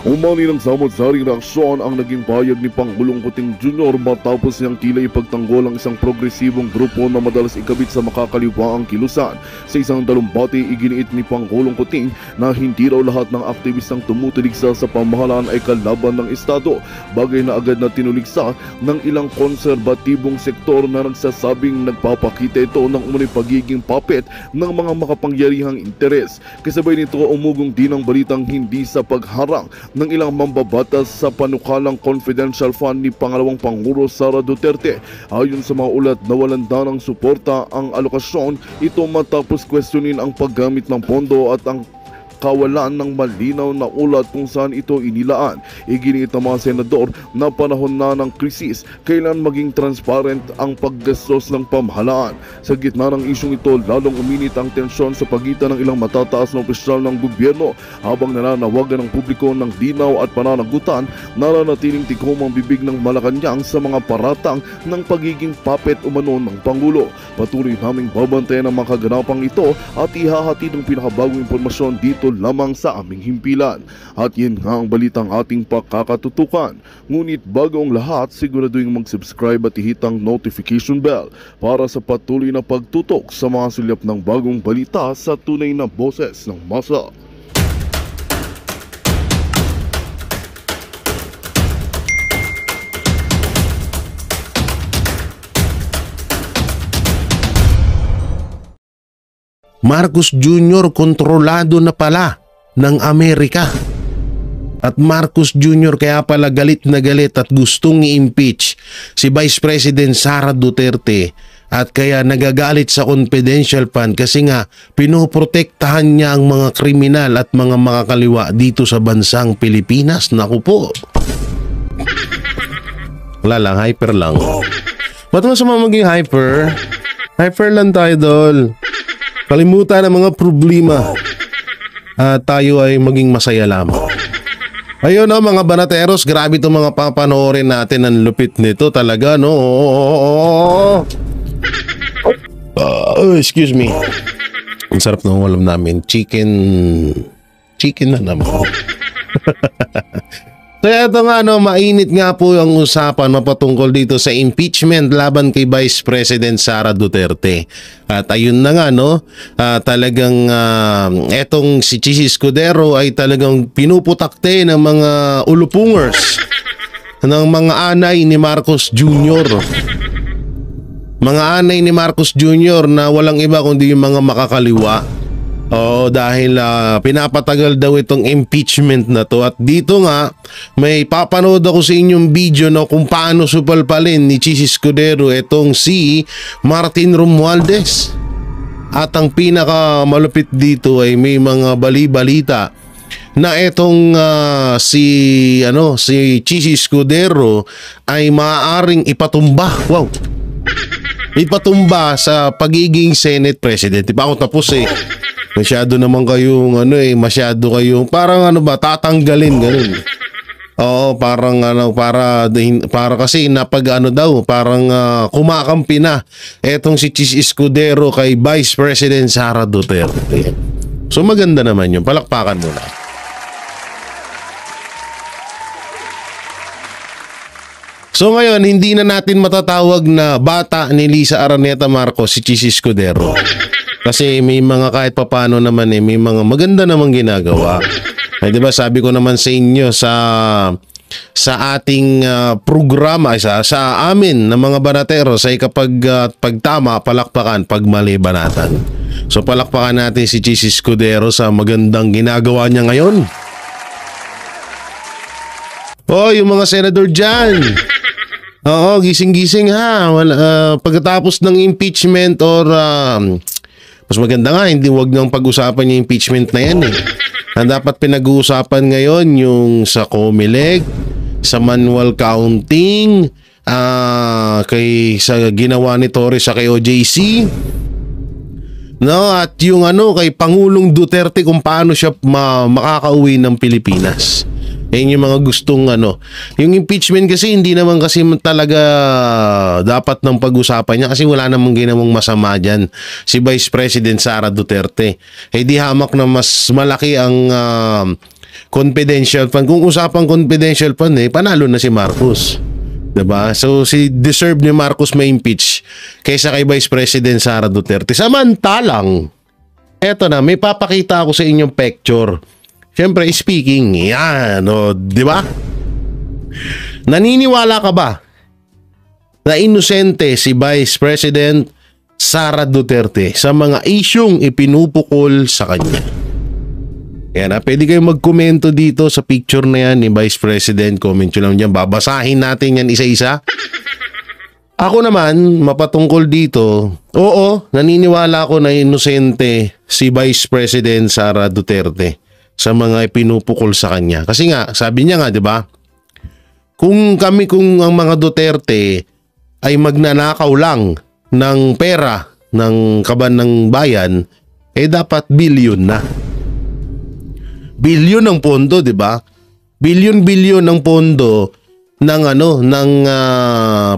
Umani ng samot-saring reaksyon ang naging payag ni Pangulong Kuting Jr. matapos niyang tila ipagtanggol ang isang progresibong grupo na madalas ikabit sa makakaliwaang kilusan. Sa isang dalumbati, iginiit ni Pangulong Kuting na hindi raw lahat ng aktivistang tumutuligsa sa pamahalaan ay kalaban ng Estado, bagay na agad na tinuligsa ng ilang konserbatibong sektor na nagsasabing nagpapakita ito ng umano'y pagiging puppet ng mga makapangyarihang interes. Kasabay nito, umugong din ang balitang hindi sa pagharang ng ilang mambabatas sa panukalang confidential fund ni Pangalawang Pangulo Sara Duterte. Ayon sa mga ulat, nawalan ng suporta ang alokasyon ito matapos questionin ang paggamit ng pondo at ang kawalan ng malinaw na ulat kung saan ito inilaan. Iginiit ng mga senador na panahon na ng krisis, kailan maging transparent ang paggastos ng pamahalaan. Sa gitna ng isyong ito, lalong uminit ang tensyon sa pagitan ng ilang matataas na opisyal ng gobyerno habang nananawagan ng publiko ng dinaw at pananagutan. Nananatiling tikom ang bibig ng Malacanang sa mga paratang ng pagiging puppet umano ng Pangulo. Patuloy naming babantayan ang mga kaganapang ito at ihahatid ng pinakabagong impormasyon dito lamang sa aming himpilan. At yan nga ang balitang ating pakakatutukan. Ngunit bago ang lahat, siguraduhin mag-subscribe at ihitang notification bell para sa patuloy na pagtutok sa mga sulyap ng bagong balita sa tunay na boses ng masa. Marcos Jr. kontrolado na pala ng Amerika. At Marcos Jr. kaya pala galit na galit at gustong i-impeach si Vice President Sara Duterte at kaya nagagalit sa confidential fund kasi nga pinoprotektahan niya ang mga kriminal at mga makakaliwa dito sa bansang Pilipinas. Naku po. Wala lang, hyper lang. Ba't masama maging hyper? Hyper lang tayo, Dol. Kalimutan ang mga problema at tayo ay maging masaya lamang. Ayun no, mga banateros, grabe itong mga papanoorin natin. Ang lupit nito talaga, no? Excuse me. Ang sarap ng ulam namin. Chicken na naman. So ito nga, no, mainit nga po ang usapan mapatungkol dito sa impeachment laban kay Vice President Sara Duterte. At ayun na nga, no, talagang etong si Chis Escudero ay talagang pinuputakte ng mga ulupungers ng mga anay ni Marcos Jr. Mga anay ni Marcos Jr. na walang iba kundi yung mga makakaliwa. Dahil pinapatagal daw itong impeachment na to. At dito nga, may papanood ako sa inyong video, no, kung paano supalpalin ni Chis Escudero itong si Martin Romualdez. At ang pinakamalupit dito ay may mga bali-balita na itong si Chis Escudero ay maaaring ipatumba. Wow! Ipatumba sa pagiging Senate President. Di pa ako tapos eh. Masyado naman kayong masyado kayong parang tatanggalin ganun. Oo, parang para kasi parang kumakampi na etong si Chis Escudero kay Vice President Sara Duterte. So maganda naman yun. Palakpakan muna. So ngayon, hindi na natin matatawag na bata ni Lisa Araneta Marcos si Chis Escudero. Kasi may mga kahit papano naman may mga maganda namang ginagawa. Ay, diba sabi ko naman sa inyo sa ating programa, sa amin na mga banateros ay kapag pagtama, palakpakan, pag mali, banatan. So palakpakan natin si Chis Escudero sa magandang ginagawa niya ngayon. Yung mga senador dyan. Oo, gising-gising ha. Pagkatapos ng impeachment or mas maganda nga, hindi wag nang pag-usapan yung impeachment na yan eh. Ang dapat pinag-uusapan ngayon yung sa COMELEC, sa manual counting, sa ginawa ni Torres sa kay OJC, no, at yung kay Pangulong Duterte kung paano siya makakauwi ng Pilipinas. Yan yung mga gustong yung impeachment kasi hindi naman kasi talaga dapat ng pag-usapan niya kasi wala namang ginawang masama dyan si Vice President Sara Duterte. Di hamak na mas malaki ang confidential fund. Kung usapang confidential fund panalo na si Marcos. 'Di ba? So si deserve ni Marcos ma-impeach kaysa kay Vice President Sara Duterte. Samantalang eto na, may papakita ako sa inyong picture. Siyempre, speaking, yan, 'di ba? Naniniwala ka ba na inosente si Vice President Sara Duterte sa mga isyung ipinupukol sa kanya? Yan pwede kayong magkomento dito sa picture na yan ni Vice President. Comment nyo lang dyan. Babasahin natin yan isa-isa. Ako naman, mapatungkol dito, oo, naniniwala ako na inosente si Vice President Sara Duterte sa mga ipinupukol sa kanya. Kasi nga, sabi niya nga, di ba? Kung ang mga Duterte ay magnanakaw lang ng pera ng kaban ng bayan, dapat bilyon na. Bilyon ng pondo, 'di ba? Bilyon ng pondo ng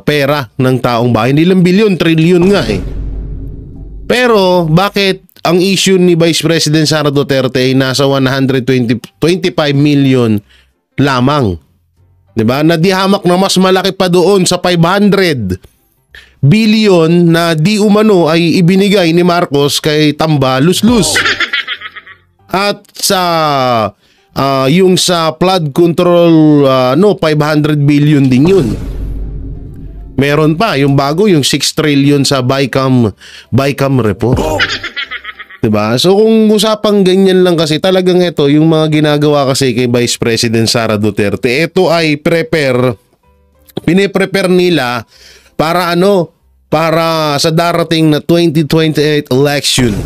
pera ng taong bayan. Ilang bilyon, trilyon nga Pero bakit ang issue ni Vice President Sara Duterte ay nasa 125 million lamang? 'Di ba? Nadihamak na mas malaki pa doon sa 500 billion na di umano ay ibinigay ni Marcos kay Tamba Luslus. At sa yung sa flood control 500 billion din yun. Meron pa yung bago, yung 6 trillion sa BICAM report. Diba? So kung usapang ganyan lang kasi, talagang ito yung mga ginagawa kasi kay Vice President Sara Duterte, ito ay piniprepare nila para para sa darating na 2028 election.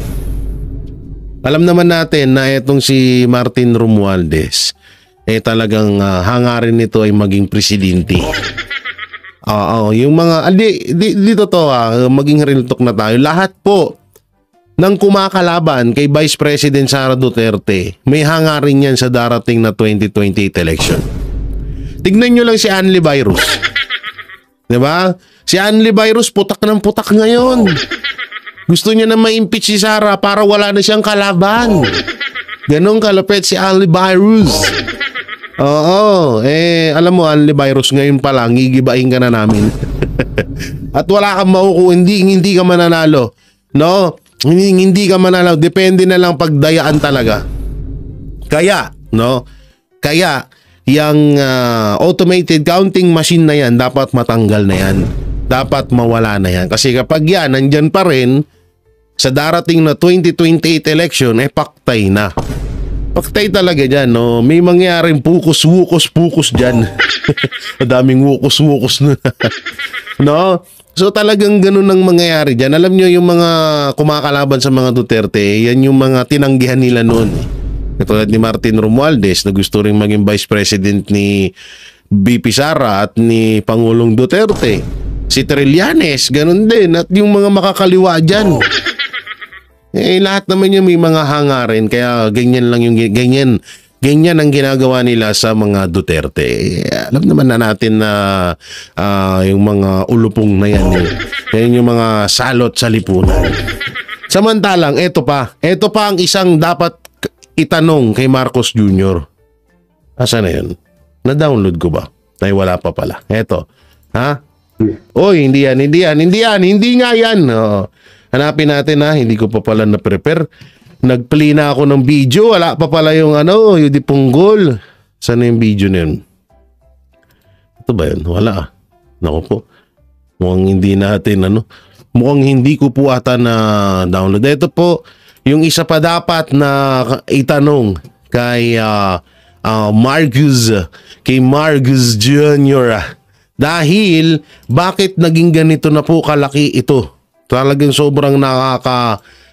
Alam naman natin na itong si Martin Romualdez talagang hangarin nito ay maging presidente. Yung mga dito to maging real talk na tayo. Lahat po ng kumakalaban kay Vice President Sara Duterte may hangarin yan sa darating na 2028 election. Tignan nyo lang si Anli Virus. 'Di ba? Si Anli Virus putak ng putak ngayon. Gusto niya na ma-impeach si Sara para wala na siyang kalaban. Ganong kalapit si Anli Virus. Oo, alam mo Anli Virus, ngayon pa lang gigibain ka na namin. At wala kang makukuha, hindi ka mananalo. No? Hindi ka mananalo, depende na lang pagdayaan talaga. Kaya yung automated counting machine na yan dapat matanggal na yan. Dapat mawala na yan. Kasi kapag yan nandyan pa rin sa darating na 2028 election, paktay na. Paktay talaga dyan, no? May mangyaring pukos dyan. Madaming wukos na. No? So talagang ganun ang mangyayari dyan. Alam nyo yung mga kumakalaban sa mga Duterte, yan yung mga tinanggihan nila noon. Katulad ni Martin Romualdez na gusto rin maging Vice President ni VP Sara at ni Pangulong Duterte. Si Trillanes, ganun din. At yung mga makakaliwa dyan. Lahat naman yung may mga hangarin. Kaya ganyan lang yung ganyan ang ginagawa nila sa mga Duterte. Alam naman na natin na yung mga ulupong na yan. Yan yung mga salot sa lipunan. Samantalang, ito pa ang isang dapat itanong kay Marcos Jr. Asa na yun? Na-download ko ba? Ay, wala pa pala. Eto. Ha? Oy, hindi nga yan. Hanapin natin hindi ko pa pala na-prepare. Nag-play na ako ng video, wala pa pala yung yung dipunggol. Saan yung video na yun? Ito ba yun? Wala Naku po. Mukhang hindi natin mukhang hindi ko po ata na download. Ito po, yung isa pa dapat na itanong kay Marcos Jr. Dahil bakit naging ganito na po kalaki ito? Talagang sobrang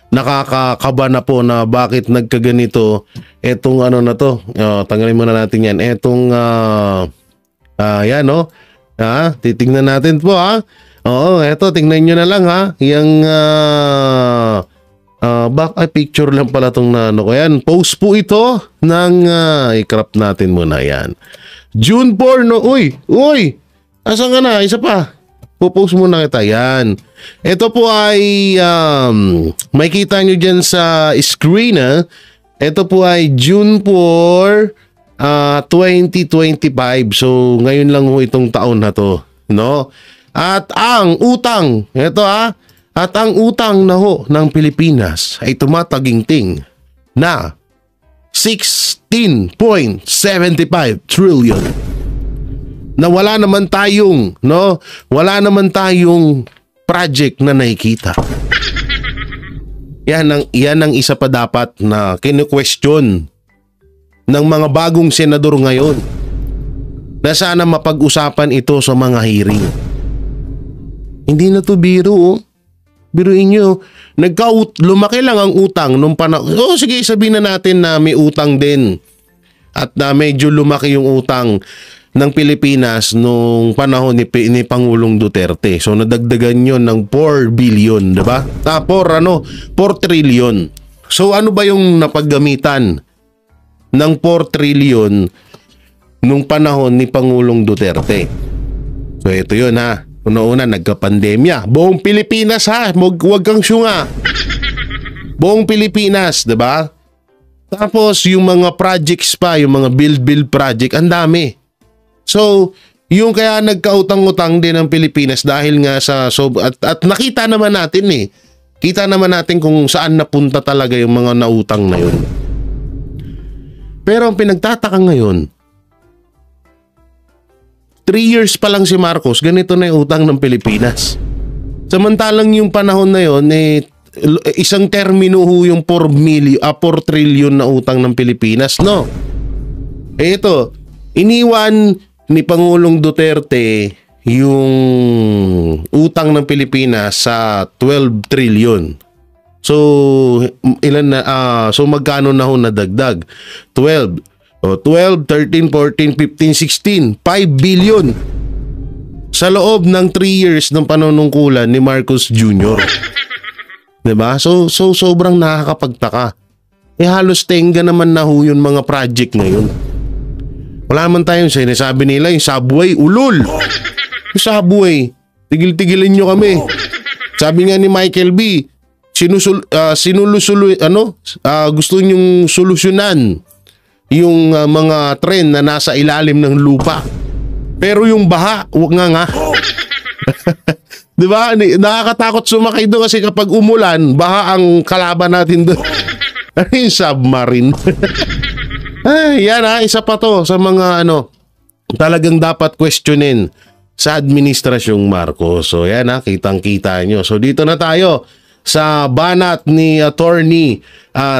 nakakakaba na po na bakit nagkaganito etong na to. Tanggalin muna natin yan. Etong yan titingnan natin po Oo, eto tingnan nyo na lang Yung picture lang pala tong ko yan. Post po ito ng i-crop natin muna yan. June 4 Uy! Asan ka na? Isa pa. Pupost muna kita. Yan. Ito po ay makikita nyo dyan sa screen. Ito po ay June 4 2025. So ngayon lang ho itong taon na to, no? At ang utang, at ang utang na ho ng Pilipinas ay tumataginting na 16.75 trillion. Na wala naman tayong, no? Wala naman tayong project na nakikita. Yan ang isa pa dapat na kinu-question ng mga bagong senador ngayon na sana mapag-usapan ito sa mga hearing. Hindi na to biro, oh. Biruin nyo, lumaki lang ang utang nung panahon. Oh, sige, sabihin na natin na may utang din at na medyo lumaki yung utang ng Pilipinas nung panahon ni Pangulong Duterte. So nadagdagan yun ng 4 billion, diba? 4 trillion. So ano ba yung napaggamitan ng 4 trillion nung panahon ni Pangulong Duterte? So ito yun, ha. Una-una, nagka-pandemya. Buong Pilipinas, ha. Huwag kang syunga. Buong Pilipinas, diba? Tapos yung mga projects pa, yung mga build project, ang dami. So, yung kaya nagkautang-utang din ng Pilipinas dahil nga sa at nakita naman natin Kita naman natin kung saan napunta talaga yung mga nautang na yun. Pero ang pinagtataka ngayon, 3 years pa lang si Marcos, ganito na yung utang ng Pilipinas. Samantalang yung panahon na yun, isang termino ho yung 4 trillion na utang ng Pilipinas, no? Ito, iniwan ni Pangulong Duterte yung utang ng Pilipinas sa 12 trillion. So, so magkano na ho nadagdag? 12, 13, 14, 15, 16, 5 billion sa loob ng 3 years ng panunungkulan ni Marcos Jr. Diba? So sobrang nakakapagtaka. Halos tenga naman na ho yung mga project ngayon. Wala naman tayong sinasabi nila yung subway, ulol. Yung subway, tigil-tigilin nyo kami. Sabi nga ni Michael B, gusto nyong solusyonan yung mga tren na nasa ilalim ng lupa. Pero yung baha, wag nga. Diba? Nakakatakot sumakay doon kasi kapag umulan, baha ang kalaban natin doon. Ano yung submarine? Ay, yan isa pa to sa mga talagang dapat questionin sa administrasyong Marcos. So yan kitang-kita nyo. So dito na tayo sa banat ni Attorney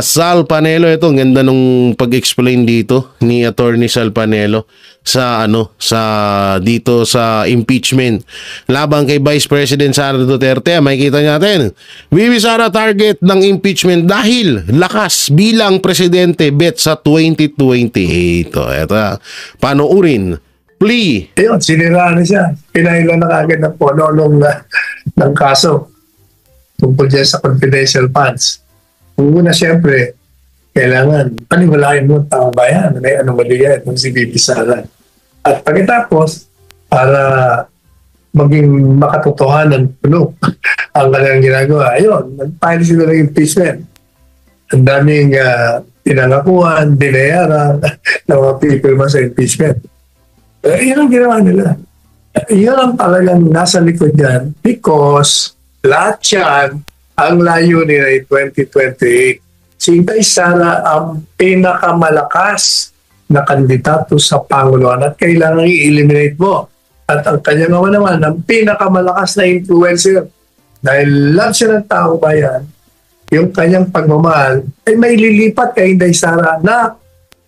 Sal Panelo. Ito, ang ganda nung pag-explain dito ni Attorney Sal Panelo sa dito sa impeachment laban kay Vice President Sara Duterte. Makikita natin, Bibi Sara target ng impeachment dahil lakas bilang presidente bet sa 2028. Ito, panoorin. Plea. Ayun, sinira na siya. Pinahila na kagad ng pono ng kaso tungkol dyan sa confidential funds. Una, siyempre, kailangan paniwalain mo ang taong bayan na may anomalya itong si Bibi Sara. At pagkatapos, para maging makatotohanan puno ang kanilang ginagawa, ayun, nag-file sila ng impeachment. Ang daming tinangakuhan, binayaran ng mga pipirma sa impeachment. Yun ang ginawa nila. Yun ang talagang nasa likod yan because lahat yan, ang layunin ay 2028. Si Inday Sara ang pinakamalakas na kandidato sa Panguluan at kailangan i-eliminate mo. At ang kanya naman ang pinakamalakas na influencer. Dahil love siya ng tao bayan, yung kanyang pagmamahal ay may lilipat kay Inday Sara na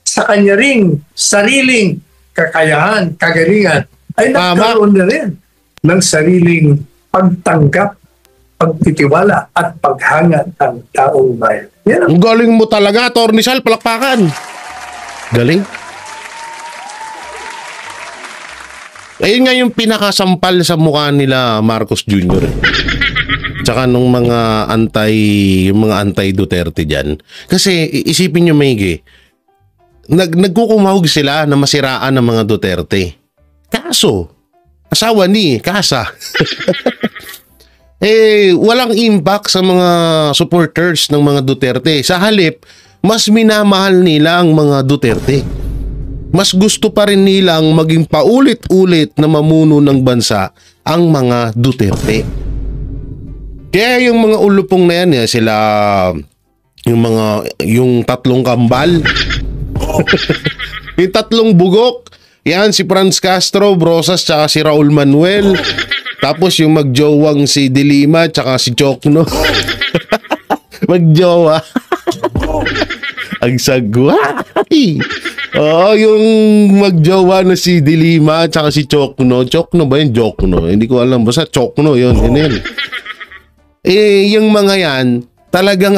sa kanya ring sariling kakayahan, kagalingan ay nagkaroon na rin ng sariling pagtanggap, pagtitiwala at paghangad ng taong bayan. Yan ang galing mo talaga, Attorney Sal, palakpakan. Galing. Ayun nga yung pinakasampal sa mukha nila Marcos Jr. Tsaka nung mga anti-Duterte dyan. Kasi isipin nyo maigi, nagkukumahog sila na masiraan ng mga Duterte. Kaso, asawa ni Kasa. Walang impact sa mga supporters ng mga Duterte. Sa halip, mas minamahal nila ang mga Duterte. mas gusto pa rin nilang maging paulit-ulit na mamuno ng bansa ang mga Duterte. Kaya yung mga ulupong na yan, sila, yung tatlong kambal, yung tatlong bugok, yan si Franz Castro, Brosas, tsaka si Raul Manuel. Tapos yung magjowang si Dilima, tsaka si Chocno. Magjowa. Ang sagwa. Oo, yung magjowa na si Dilima tsaka si Chocno. Chocno ba yun? Chocno. Hindi ko alam. Basta Chocno yun. Yun. Yung mga yan, talagang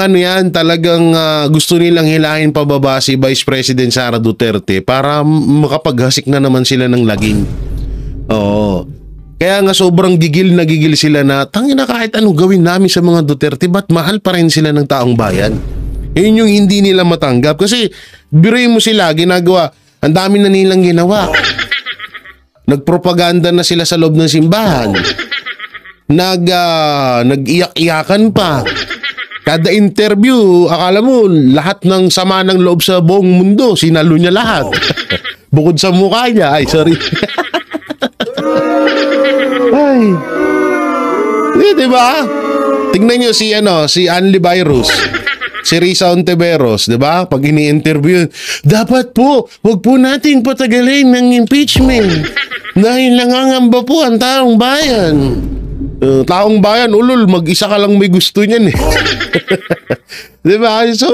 talagang gusto nilang hilahin pababa si Vice President Sara Duterte para makapaghasik na naman sila ng laging. Oo. Kaya nga sobrang gigil sila na tangina kahit anong gawin namin sa mga Duterte, ba't mahal pa rin sila ng taong bayan? Yun yung hindi nila matanggap. Kasi biruin mo sila, ginagawa, ang dami na nilang ginawa. Nagpropaganda na sila sa loob ng simbahan. Nag-iyak-iyakan pa. Kada interview, akala mo, lahat ng sama ng loob sa buong mundo, sinalo niya lahat. Bukod sa mukha niya. Ay, sorry. Ay. Diba? Tingnan niyo si Anli Virus. Si Risa Ontiveros, di ba? Pag ini-interview, dapat po, wag po natin patagalin ng impeachment. Dahil nangangamba po ang taong bayan. Taong bayan, ulol, mag-isa ka lang may gusto niyan eh. Di ba? So,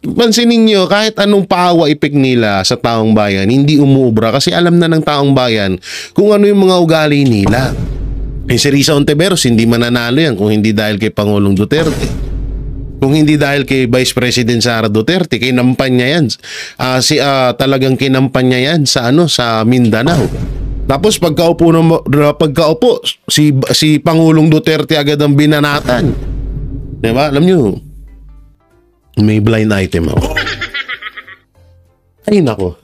pansinin nyo, kahit anong paawa ipik nila sa taong bayan, hindi umuubra kasi alam na ng taong bayan kung ano yung mga ugali nila. Si Risa Ontiveros, hindi mananalo yan kung hindi dahil kay Pangulong Duterte. Kung hindi dahil kay Vice President Sara Duterte, kinampan niya yan. Talagang kinampan niya yan sa Mindanao. Tapos pagkaupo si Pangulong Duterte agad ang binanatan. Diba? Alam niyo, may blind item ako. Ay nako.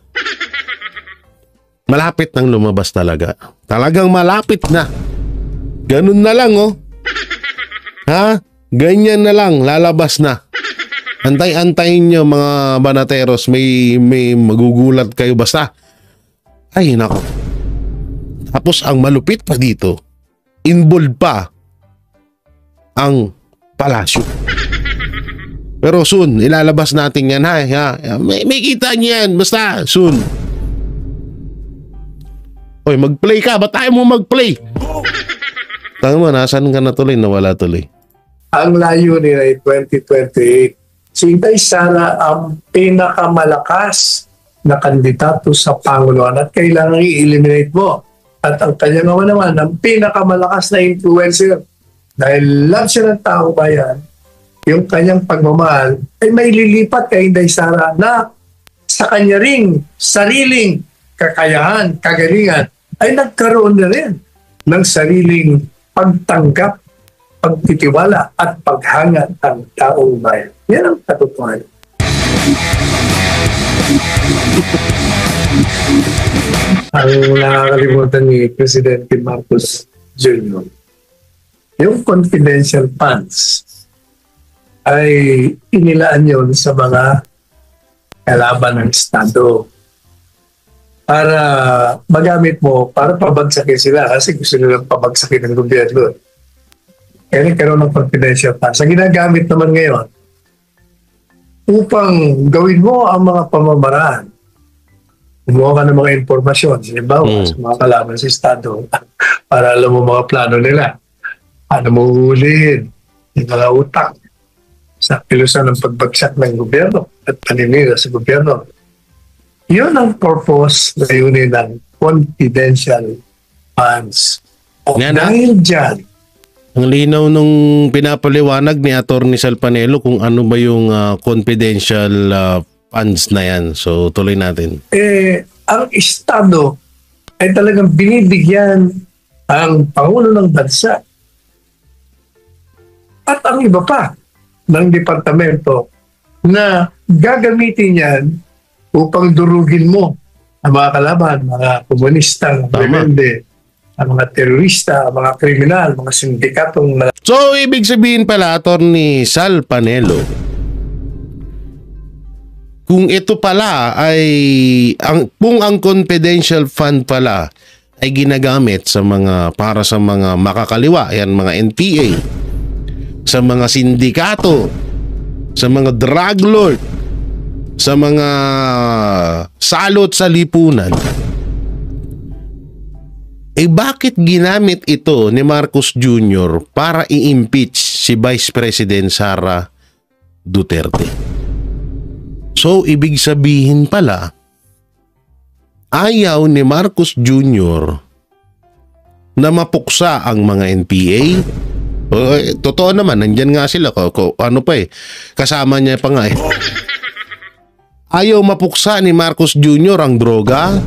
Malapit nang lumabas talaga. Talagang malapit na. Ganun na lang Ha? Ganyan na lang, lalabas na. Antay-antayin nyo mga banateros, may magugulat kayo basta. Ay nako. Tapos ang malupit pa dito, involved pa ang palasyo. Pero soon, ilalabas natin yan ha. May kita niyan, basta soon. Oy, mag-play ka, ba't tayo mo mag-play? Tama, nasan ka na tuloy, nawala tuloy. Ang layunin ay 2028. Si Inday Sara ang pinakamalakas na kandidato sa Panguluan at kailangan i-eliminate mo. At ang kanya naman ang pinakamalakas na influencer. Dahil love siya ng taong bayan, yung kanyang pagmamahal ay may lilipat kay Inday Sara na sa kanya ring sariling kakayahan, kagalingan ay nagkaroon na rin ng sariling pagtanggap, pagtitiwala at paghangad ang taong bayan. Yan ang katotohanan. Ang nakakalimutan ni Presidente Marcos Jr., yung confidential funds ay inilaan yon sa mga kalaban ng Estado para magamit mo para pabagsakin sila kasi gusto nilang pabagsakin ng gobyerno. Kaya nagkaroon ng confidential funds. Ang ginagamit naman ngayon upang gawin mo ang mga pamamaraan. Kumuha ka ng mga informasyon, halimbawa sa mga kalaban sa Estado para alam mo mga plano nila. Paano mo uhulihin yung mga utak sa kilusan ng pagbagsak ng gobyerno at paninira sa gobyerno. Yun ang purpose na yun ng confidential funds. Dahil dyan, ang linaw nung pinapaliwanag ni Atty. Sal Panelo kung ano ba yung confidential funds na yan. So, tuloy natin. Ang Estado ay talagang binibigyan ang Pangulo ng Bansa at ang iba pa ng departamento na gagamitin yan upang durugin mo ang mga kalaban, mga komunista, mga rebelde, ang mga terorista, mga kriminal, mga sindikatong... So, ibig sabihin pala, Atty. Sal Panelo, kung ito pala ay kung ang confidential fund pala ay ginagamit sa mga para sa mga makakaliwa, yan mga NPA, sa mga sindikato, sa mga drug lord, sa mga salot sa lipunan, bakit ginamit ito ni Marcos Jr. para i-impeach si Vice President Sara Duterte? So, ibig sabihin pala, ayaw ni Marcos Jr. na mapuksa ang mga NPA. Totoo naman, nandyan nga sila. Kasama niya pa nga eh. Ayaw mapuksa ni Marcos Jr. ang droga.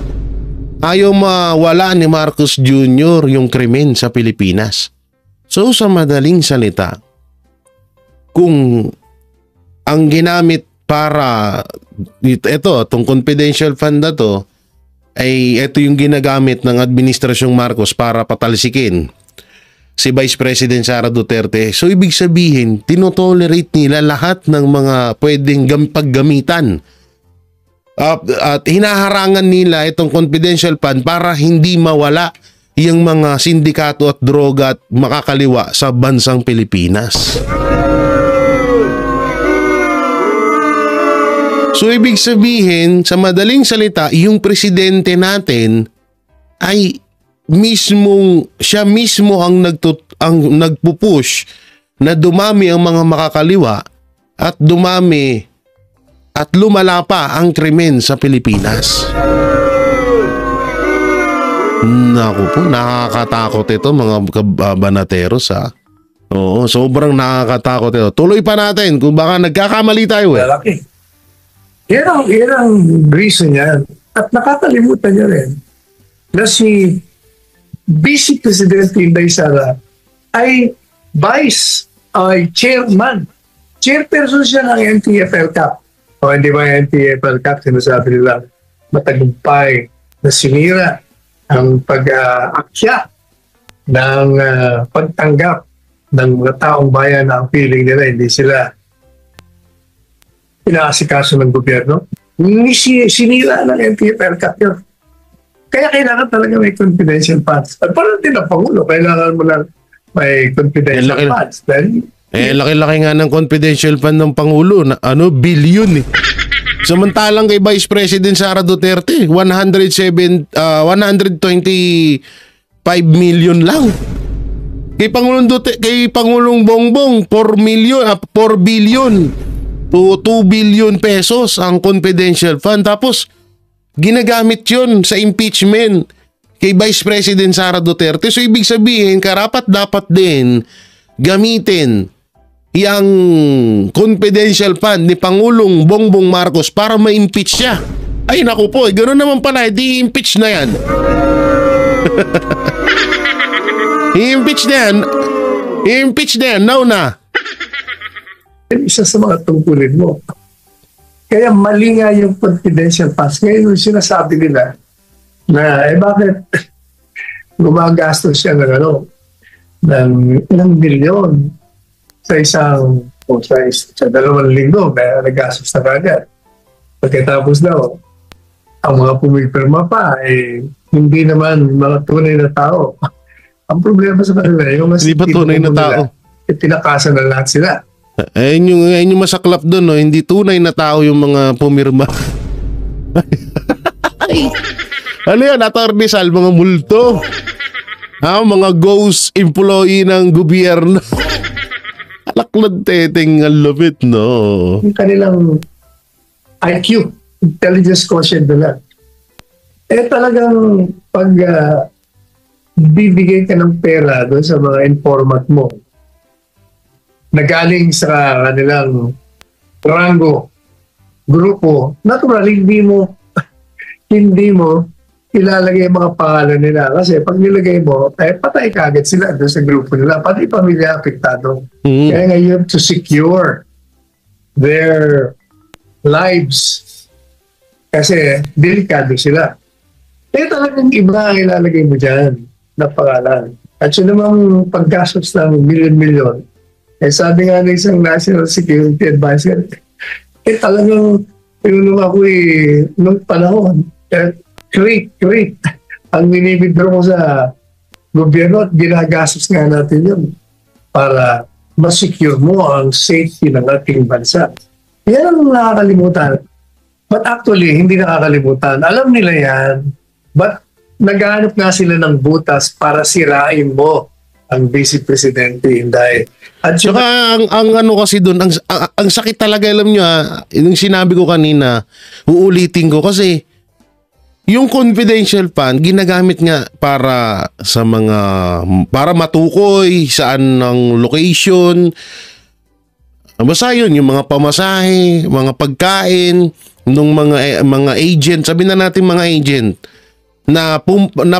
Ayaw mawala ni Marcos Jr. yung krimen sa Pilipinas. So, sa madaling salita, kung ang ginamit para itong confidential fund na to ay ito yung ginagamit ng Administrasyong Marcos para patalsikin si Vice President Sara Duterte. So ibig sabihin, tinotolerate nila lahat ng mga pwedeng paggamitan at hinaharangan nila itong confidential fund para hindi mawala yung mga sindikato at droga at makakaliwa sa bansang Pilipinas. So ibig sabihin, sa madaling salita, yung presidente natin ay siya mismo ang nagpupush na dumami ang mga makakaliwa at dumami at lumala pa ang krimen sa Pilipinas. Naku po, nakakatakot ito mga banateros ha. Oo, sobrang nakakatakot ito. Tuloy pa natin kung baka nagkakamali tayo eh. Lalaki. Yan ang reason yan. At nakakalimutan niya rin na si Vice Presidente Inday Sara ay chairperson siya ng NTF-ELCAC. O hindi ba yung NTF-ELCAC, sinasabi nila matagumpay na sinira ang pag-aksya ng pagtanggap ng mga taong bayan na ang feeling nila hindi sila inaasikaso ng gobyerno. Sinira ng NTF-ELCAC yun. Kaya kailangan talaga may confidential funds. At parang din ang Pangulo, kailangan mo lang may confidential funds. Laki-laki nga ng confidential fund ng Pangulo na bilyon eh. Samantalang kay Vice President Sara Duterte, 125 million lang. Kay Pangulong Bongbong, 4 billion to 2 billion pesos ang confidential fund. Tapos, ginagamit yun sa impeachment kay Vice President Sara Duterte. So, ibig sabihin, karapat-dapat din gamitin yung confidential fund ni Pangulong Bongbong Marcos para ma-impeach siya. Ay, naku po, gano'n naman pala, di-impeach na yan. I-impeach na yan, now na. Isa sa mga tungkulin mo. Kaya mali nga yung confidential funds. Ngayon yung sinasabi nila na bakit gumagastos siya ng ilang milyon sa isang sa 2 linggo na nagastos na kagad. Pagkatapos daw, ang mga pumipirma pa hindi naman mga tunay na tao. Ang problema sa kanila, yung mas hindi ba tunay na tao? Tinakasan na lahat sila. Ayun yung masaklap doon, no? Hindi tunay na tao yung mga pumirma. Ano yan, Atty. Sal, mga multo? Mga ghost employee ng gobyerno. Alaklad teteng, ang lupit, no? Yung kanilang IQ, intelligence quotient nila. Talagang pag bibigay ka ng pera doon sa mga informant mo, na galing sa kanilang rango, grupo, naturally hindi mo ilalagay mga pangalan nila. Kasi pag nilagay mo, patay kagad sila doon sa grupo nila. Pati pamilya apektado. Kaya ngayon to secure their lives. Kasi delikado sila. Talagang iba ang ilalagay mo dyan na pangalan. At yun namang paggastos ng milyon-milyon, sabi nga ng isang National Security Advisor, talagang Nung ako'y, nung panahon, crate, ang minibidro ko sa gobyerno at ginagastos nga natin yun para masecure mo ang safety ng ating bansa. Yan ang nakakalimutan. But actually, hindi nakakalimutan. Alam nila yan, but naghahanap nga sila ng butas para sirain mo ang Vice Presidente Inday. At Saka ang ano kasi doon, ang sakit talaga, alam nyo yung sinabi ko kanina, uulitin ko kasi yung confidential fund ginagamit nga para sa para matukoy saan ng location. Basta yun, yung mga pamasahe, mga pagkain ng mga agent, sabi na natin mga agent na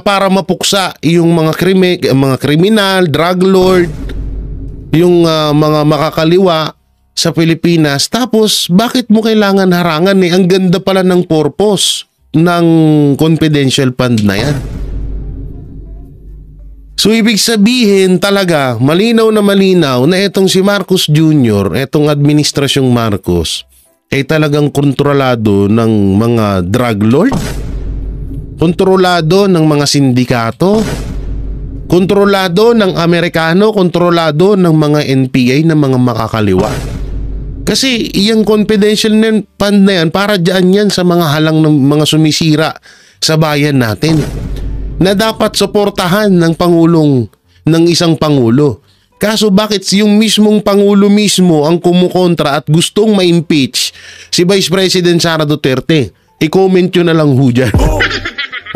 para mapuksa yung mga kriminal, drug lord, yung mga makakaliwa sa Pilipinas. Tapos bakit mo kailangan harangan Ang ganda pala ng purpose ng confidential fund na yan. So ibig sabihin talaga, malinaw na itong si Marcos Jr., itong administrasyong Marcos, ay talagang kontrolado ng mga drug lord, kontrolado ng mga sindikato, kontrolado ng Amerikano, kontrolado ng mga NPA na mga makakaliwa. Kasi yung confidential fund na yan, para dyan yan sa mga halang ng mga sumisira sa bayan natin na dapat suportahan ng isang pangulo. Kaso bakit yung mismong pangulo mismo ang kumukontra at gustong ma-impeach si Vice President Sara Duterte? I-comment nyo na lang ho dyan.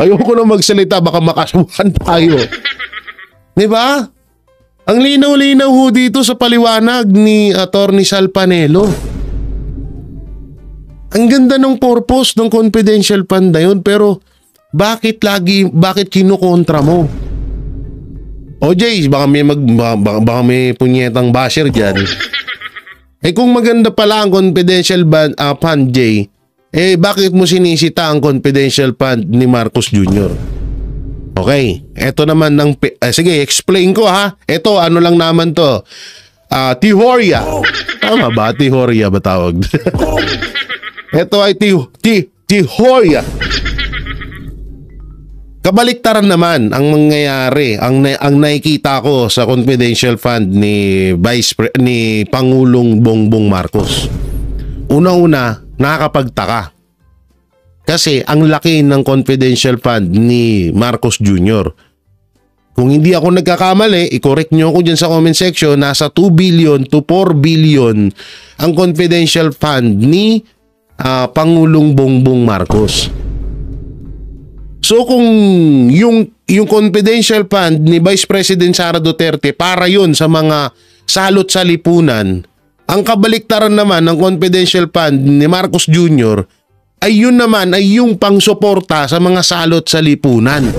Ayoko na magsalita, baka makasuhan tayo. Diba? Ang linaw-linaw ho dito sa paliwanag ni Attorney Sal Panelo. Ang ganda ng purpose ng confidential fund na yun, pero bakit kinukontra mo? O Jay, baka may punyetang basher dyan. Kung maganda pala ang confidential fund, Jay, bakit mo sinisita ang confidential fund ni Marcos Jr.? Okay, eto naman sige, explain ko ha. Ito, ano lang naman to? Tihoria. Tama ba? Tihoria ba tawag? Ito ay Tihoria. Kabaliktaran naman ang mangyayari, ang nakikita ko sa confidential fund ni Pangulong Bongbong Marcos. Una-una, nakakapagtaka. Kasi ang laki ng confidential fund ni Marcos Jr. Kung hindi ako nagkakamali, i-correct nyo ako dyan sa comment section, nasa 2 billion to 4 billion ang confidential fund ni Pangulong Bongbong Marcos. So kung yung confidential fund ni Vice President Sara Duterte para yun sa mga salot sa lipunan, ang kabaliktaran naman ng confidential fund ni Marcos Jr. ay yun naman ay yung pangsuporta sa mga salot sa lipunan.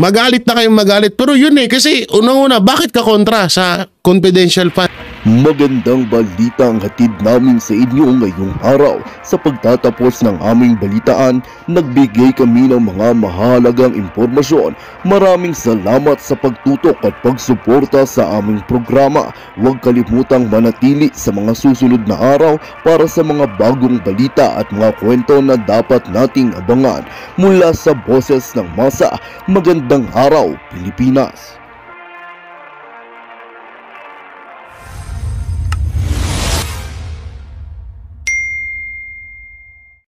Magalit na kayong magalit, pero yun kasi unang-una, bakit ka kontra sa confidential fund? Magandang balita ang hatid namin sa inyo ngayong araw. Sa pagtatapos ng aming balitaan, nagbigay kami ng mga mahalagang impormasyon. Maraming salamat sa pagtutok at pagsuporta sa aming programa. Huwag kalimutang manatili sa mga susunod na araw para sa mga bagong balita at mga kwento na dapat nating abangan. Mula sa Boses ng Masa, magandang araw, Pilipinas!